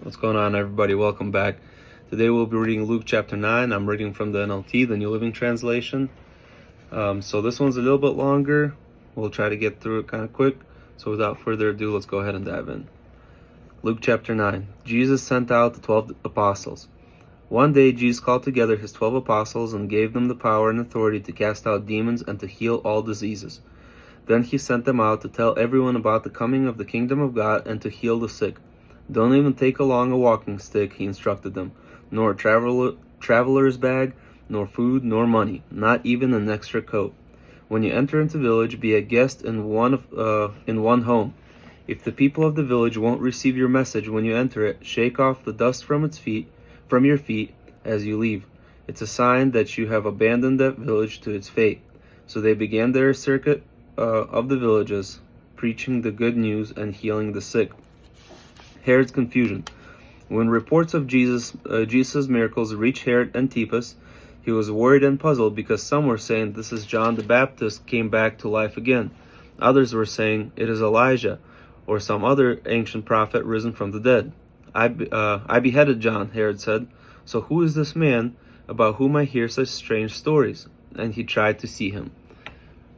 What's going on, everybody? Welcome back. Today we'll be reading Luke chapter 9. I'm reading from the NLT, the New Living Translation. So this one's a little bit longer. We'll try to get through it kind of quick. So without further ado, let's go ahead and dive in. Luke chapter 9. Jesus sent out the 12 apostles. One day Jesus called together his 12 apostles and gave them the power and authority to cast out demons and to heal all diseases. Then he sent them out to tell everyone about the coming of the kingdom of God and to heal the sick. Don't even take along a walking stick, he instructed them, nor a traveler's bag, nor food, nor money, not even an extra coat. When you enter into the village, be a guest in one home. If the people of the village won't receive your message when you enter it, shake off the dust from your feet as you leave. It's a sign that you have abandoned that village to its fate. So they began their circuit of the villages, preaching the good news and healing the sick. Herod's confusion. When reports of Jesus' miracles reached Herod Antipas, he was worried and puzzled because some were saying this is John the Baptist came back to life again. Others were saying it is Elijah or some other ancient prophet risen from the dead. I beheaded John, Herod said. So who is this man about whom I hear such strange stories? And he tried to see him.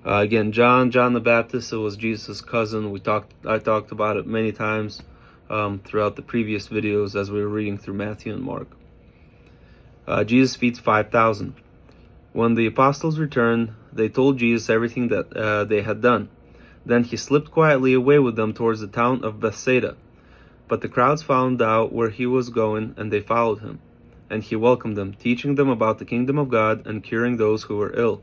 Again, John the Baptist, it was Jesus' cousin. I talked about it many times throughout the previous videos as we were reading through Matthew and Mark. Jesus feeds 5,000. When the apostles returned, they told Jesus everything that they had done. Then he slipped quietly away with them towards the town of Bethsaida. But the crowds found out where he was going, and they followed him. And he welcomed them, teaching them about the kingdom of God and curing those who were ill.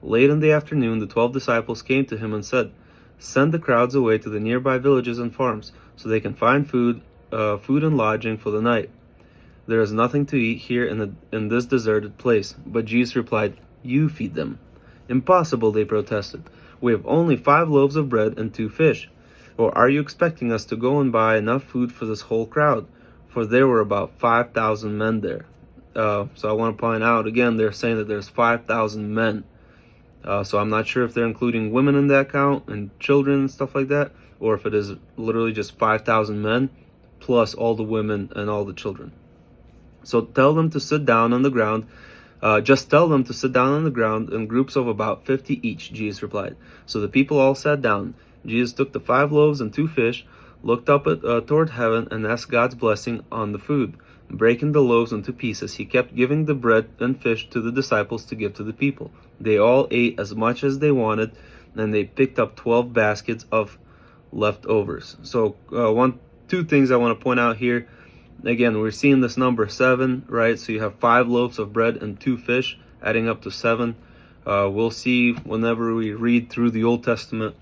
Late in the afternoon, the 12 disciples came to him and said, "Send the crowds away to the nearby villages and farms, so they can find food and lodging for the night. There is nothing to eat here in this deserted place." But Jesus replied, "You feed them." "Impossible," they protested. "We have only 5 loaves of bread and 2 fish. Or are you expecting us to go and buy enough food for this whole crowd?" For there were about 5,000 men there. So I want to point out again, they're saying that there's 5,000 men. So I'm not sure if they're including women in that count and children and stuff like that, or if it is literally just 5,000 men plus all the women and all the children. So tell them to sit down on the ground. Just tell them to sit down on the ground in groups of about 50 each, Jesus replied. So the people all sat down. Jesus took the 5 loaves and 2 fish, looked up toward heaven, and asked God's blessing on the food. Breaking the loaves into pieces, he kept giving the bread and fish to the disciples to give to the people. They all ate as much as they wanted, and they picked up 12 baskets of leftovers. So two things I want to point out here. Again, we're seeing this number 7, right? So you have 5 loaves of bread and 2 fish, adding up to 7. We'll see whenever we read through the Old Testament,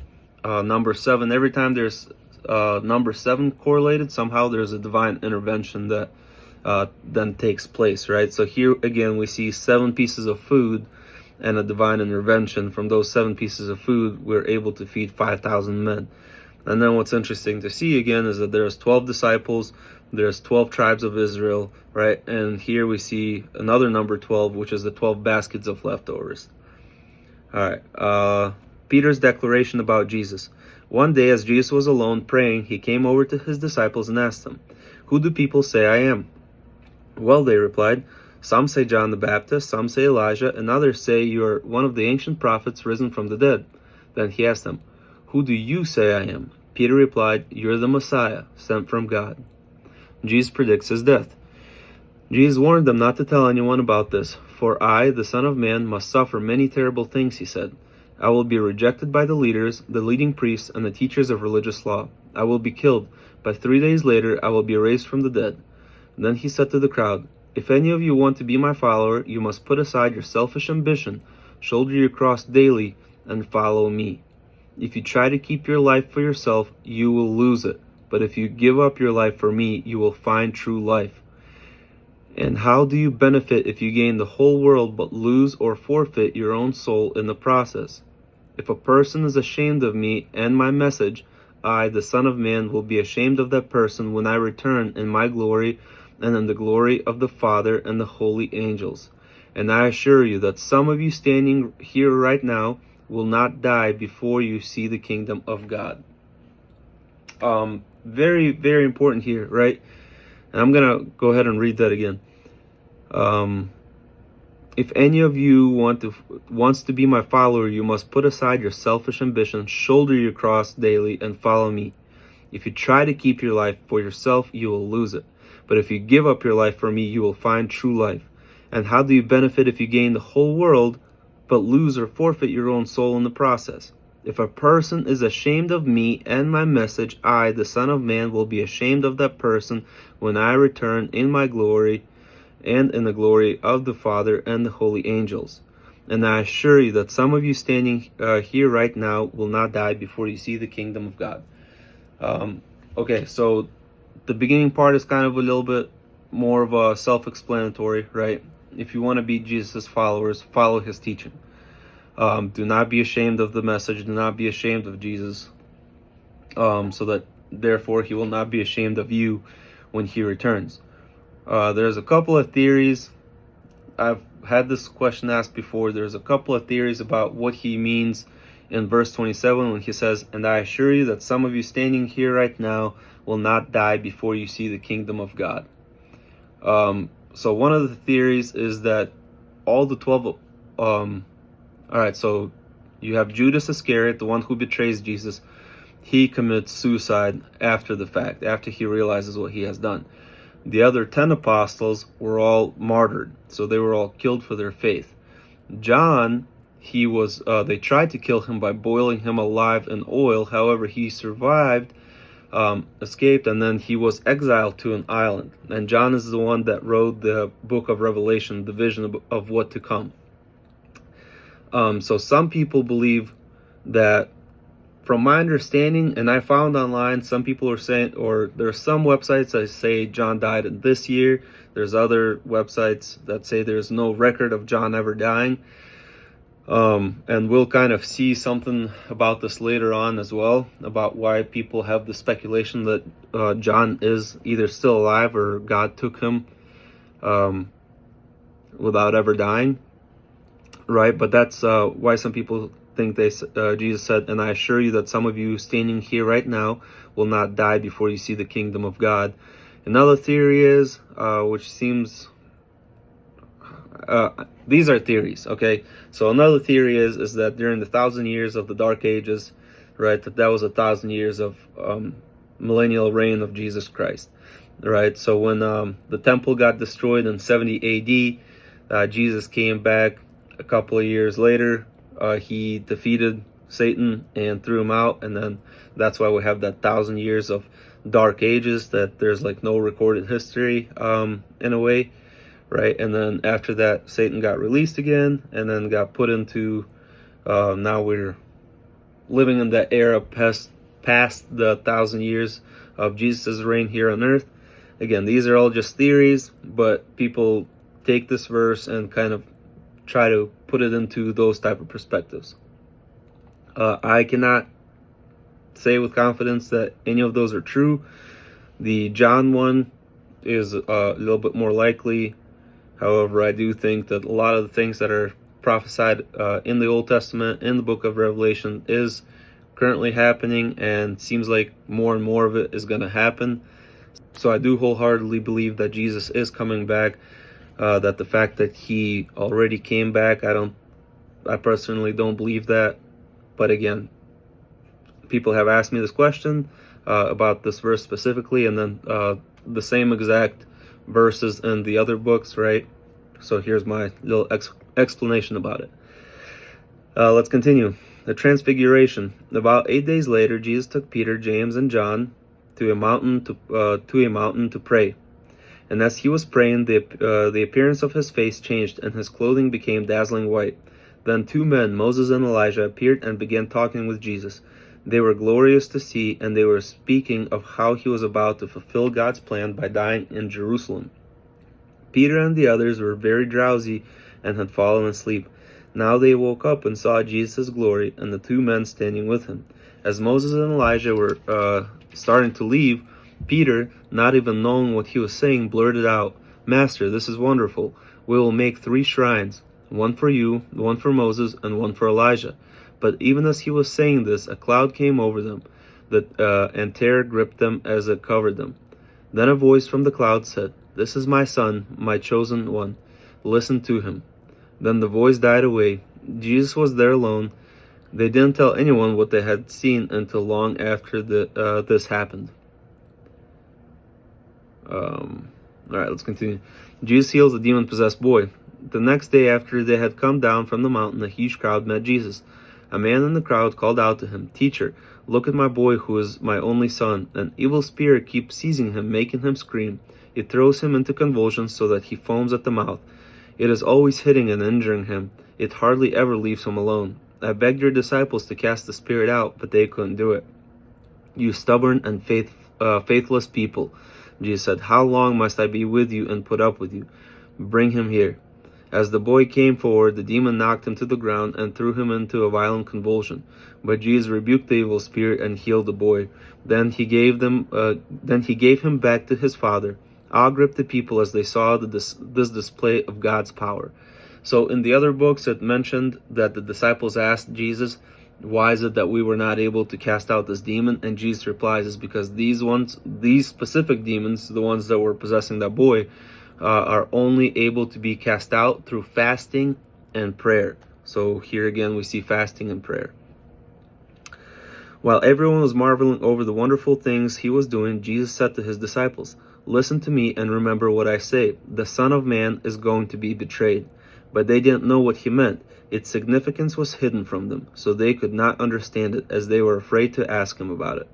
number 7. Every time there's number 7 correlated, somehow there's a divine intervention that then takes place, right? So here again we see 7 pieces of food and a divine intervention. From those 7 pieces of food, we're able to feed 5,000 men. And then what's interesting to see again is that there's 12 disciples, there's 12 tribes of Israel, right? And here we see another number 12, which is the 12 baskets of leftovers. All right, Peter's declaration about Jesus. One day as Jesus was alone praying, he came over to his disciples and asked them, "Who do people say I am?" "Well," they replied, "some say John the Baptist, some say Elijah, and others say you are one of the ancient prophets risen from the dead." Then he asked them, "Who do you say I am?" Peter replied, "You're the Messiah, sent from God." Jesus predicts his death. Jesus warned them not to tell anyone about this. "For I, the Son of Man, must suffer many terrible things," he said. "I will be rejected by the leaders, the leading priests, and the teachers of religious law. I will be killed, but 3 days later I will be raised from the dead." Then he said to the crowd, "If any of you want to be my follower, you must put aside your selfish ambition, shoulder your cross daily, and follow me. If you try to keep your life for yourself, you will lose it. But if you give up your life for me, you will find true life. And how do you benefit if you gain the whole world but lose or forfeit your own soul in the process? If a person is ashamed of me and my message, I, the Son of Man, will be ashamed of that person when I return in my glory and in the glory of the Father and the holy angels. And I assure you that some of you standing here right now will not die before you see the kingdom of God." Very, very important here, right? And I'm going to go ahead and read that again. If any of you wants to be my follower, you must put aside your selfish ambition, shoulder your cross daily, and follow me. If you try to keep your life for yourself, you will lose it. But if you give up your life for me, you will find true life. And how do you benefit if you gain the whole world, but lose or forfeit your own soul in the process? If a person is ashamed of me and my message, I, the Son of Man, will be ashamed of that person when I return in my glory and in the glory of the Father and the holy angels. And I assure you that some of you standing here right now will not die before you see the kingdom of God. Okay, so the beginning part is kind of a little bit more of a self-explanatory, right? If you want to be Jesus' followers, follow his teaching. Do not be ashamed of the message. Do not be ashamed of Jesus, so that therefore he will not be ashamed of you when he returns. There's a couple of theories. I've had this question asked before. There's a couple of theories about what he means in verse 27 when he says, "And I assure you that some of you standing here right now will not die before you see the kingdom of God." So one of the theories is that all the 12, alright, so you have Judas Iscariot, the one who betrays Jesus. He commits suicide after the fact, after he realizes what he has done. The other 10 apostles were all martyred, so they were all killed for their faith. John, they tried to kill him by boiling him alive in oil. However, he survived, escaped, and then he was exiled to an island. And John is the one that wrote the book of Revelation, the vision of what to come. So some people believe that, from my understanding, and I found online, some people are saying, or there are some websites that say John died in this year. There's other websites that say there's no record of John ever dying. And we'll kind of see something about this later on as well, about why people have the speculation that John is either still alive or God took him without ever dying, right? But that's why some people think Jesus said, "And I assure you that some of you standing here right now will not die before you see the kingdom of God." Another theory is, which seems, these are theories, okay? So another theory is that during the 1,000 years of the Dark Ages, right, that was 1,000 years of millennial reign of Jesus Christ, right? So when the temple got destroyed in 70 AD, Jesus came back a couple of years later. He defeated Satan and threw him out, and then that's why we have that 1,000 years of Dark Ages, that there's like no recorded history in a way, right? And then after that, Satan got released again, and then got put into, now we're living in that era past the 1,000 years of Jesus' reign here on earth. Again, these are all just theories, but people take this verse and kind of try to put it into those type of perspectives. I cannot say with confidence that any of those are true. The John one is a little bit more likely. However, I do think that a lot of the things that are prophesied in the Old Testament, in the book of Revelation, is currently happening, and seems like more and more of it is going to happen. So I do wholeheartedly believe that Jesus is coming back. That the fact that he already came back, I personally don't believe that. But again, people have asked me this question about this verse specifically, and then the same exact verses in the other books, right? So here's my little explanation about it. Let's continue. The Transfiguration. About 8 days later, Jesus took Peter, James, and John to a mountain to pray. And as he was praying, the appearance of his face changed, and his clothing became dazzling white. Then 2 men, Moses and Elijah, appeared and began talking with Jesus. They were glorious to see, and they were speaking of how he was about to fulfill God's plan by dying in Jerusalem. Peter and the others were very drowsy and had fallen asleep. Now they woke up and saw Jesus' glory and the 2 men standing with him. As Moses and Elijah were starting to leave, Peter, not even knowing what he was saying, blurted out, "Master, this is wonderful. We will make 3 shrines, one for you, one for Moses, and one for Elijah." But even as he was saying this, a cloud came over them, and terror gripped them as it covered them. Then a voice from the cloud said, "This is my son, my chosen one. Listen to him." Then the voice died away. Jesus was there alone. They didn't tell anyone what they had seen until long after this happened. Alright, let's continue. Jesus heals a demon-possessed boy. The next day after they had come down from the mountain, a huge crowd met Jesus. A man in the crowd called out to him, "Teacher, look at my boy who is my only son. An evil spirit keeps seizing him, making him scream. It throws him into convulsions so that he foams at the mouth. It is always hitting and injuring him. It hardly ever leaves him alone. I begged your disciples to cast the spirit out, but they couldn't do it." "You stubborn and faithless people," Jesus said, "how long must I be with you and put up with you? Bring him here." As the boy came forward, the demon knocked him to the ground and threw him into a violent convulsion. But Jesus rebuked the evil spirit and healed the boy. Then he gave him back to his father. Awe gripped the people as they saw this display of God's power. So in the other books, it mentioned that the disciples asked Jesus, "Why is it that we were not able to cast out this demon?" And Jesus replies, "Is because these specific demons, the ones that were possessing that boy, are only able to be cast out through fasting and prayer." So here again we see fasting and prayer. While everyone was marveling over the wonderful things he was doing, Jesus said to his disciples, "Listen to me and remember what I say. The Son of Man is going to be betrayed." But they didn't know what he meant. Its significance was hidden from them, so they could not understand it, as they were afraid to ask him about it.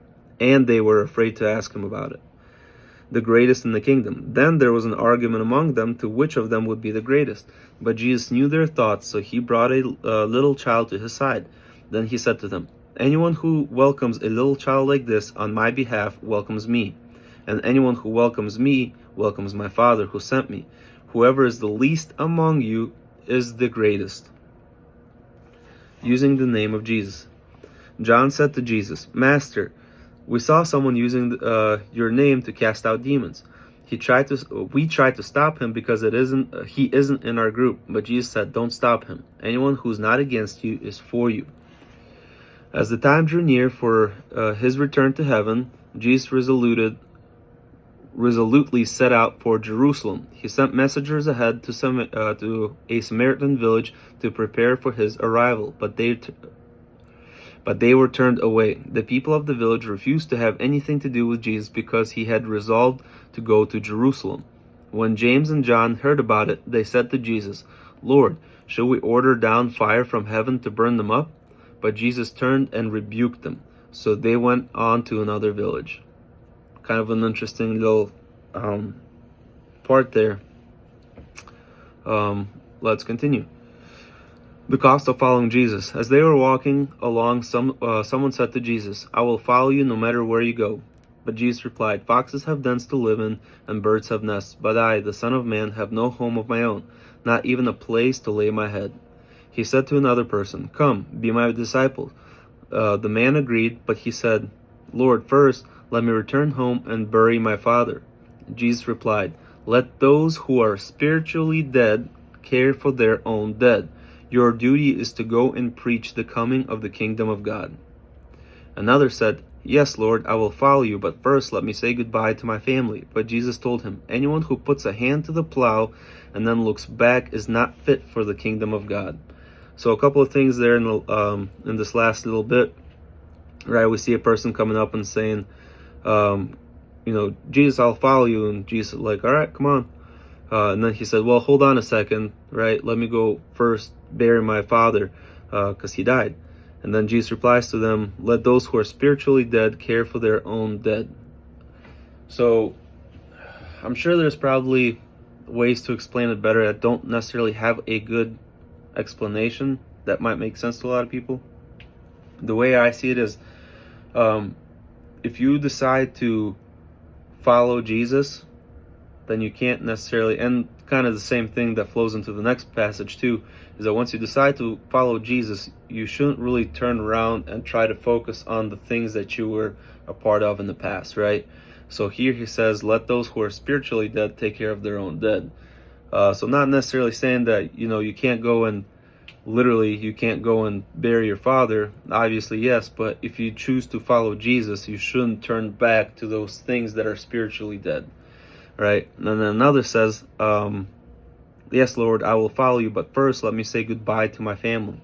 The greatest in the kingdom. Then there was an argument among them to which of them would be the greatest. But Jesus knew their thoughts, so he brought a little child to his side. Then he said to them, "Anyone who welcomes a little child like this on my behalf welcomes me. And anyone who welcomes me welcomes my Father who sent me. Whoever is the least among you is the greatest." Using the name of Jesus. John said to Jesus, "Master, we saw someone using your name to cast out demons. We tried to stop him because he isn't in our group." But Jesus said, "Don't stop him. Anyone who's not against you is for you." As the time drew near for his return to heaven, Jesus resolutely set out for Jerusalem. He sent messengers ahead to a Samaritan village to prepare for his arrival, but they were turned away. The people of the village refused to have anything to do with Jesus because he had resolved to go to Jerusalem. When James and John heard about it, they said to Jesus, "Lord, shall we order down fire from heaven to burn them up?" But Jesus turned and rebuked them, so they went on to another village. Kind of an interesting little part there. Let's continue. The cost of following Jesus. As they were walking along, someone said to Jesus, "I will follow you no matter where you go." But Jesus replied, "Foxes have dens to live in, and birds have nests, but I, the Son of Man, have no home of my own, not even a place to lay my head." He said to another person, "Come, be my disciple." The man agreed, but he said, "Lord, first let me return home and bury my father." Jesus replied, "Let those who are spiritually dead care for their own dead. Your duty is to go and preach the coming of the kingdom of God." Another said, "Yes, Lord, I will follow you, but first let me say goodbye to my family." But Jesus told him, "Anyone who puts a hand to the plow and then looks back is not fit for the kingdom of God." So a couple of things there in this last little bit, right? We see a person coming up and saying, "Jesus, I'll follow you." And Jesus is like, "All right, come on." And then he said, "Well, hold on a second, right? Let me go first bury my father because he died." And then Jesus replies to them, "Let those who are spiritually dead care for their own dead." So I'm sure there's probably ways to explain it better. I don't necessarily have a good explanation that might make sense to a lot of people. The way I see it is, if you decide to follow Jesus, then you can't necessarily, and kind of the same thing that flows into the next passage too, is that once you decide to follow Jesus, you shouldn't really turn around and try to focus on the things that you were a part of in the past, right? So here he says, "Let those who are spiritually dead take care of their own dead." So not necessarily saying that, you can't go and literally you can't go and bury your father. Obviously, yes, but if you choose to follow Jesus, you shouldn't turn back to those things that are spiritually dead, right? And then another says, yes, Lord, I will follow you, but first let me say goodbye to my family.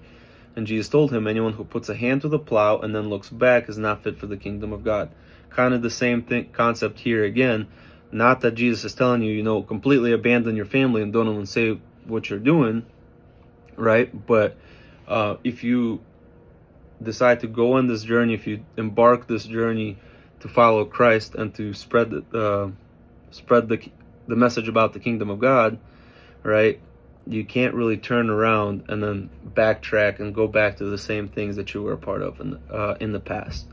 And Jesus told him, anyone who puts a hand to the plow and then looks back is not fit for the kingdom of God. Kind of the same concept here again. Not that Jesus is telling you, completely abandon your family and don't even say what you're doing, right? But if you decide to go on this journey, if you embark this journey to follow Christ and to spread the message about the kingdom of God, right? You can't really turn around and then backtrack and go back to the same things that you were a part of in the past.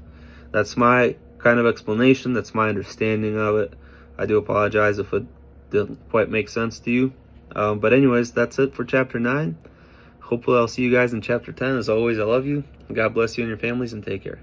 That's my kind of explanation. That's my understanding of it. I do apologize if it didn't quite make sense to you. But anyways, that's it for chapter 9. Hopefully I'll see you guys in chapter 10. As always, I love you. God bless you and your families, and take care.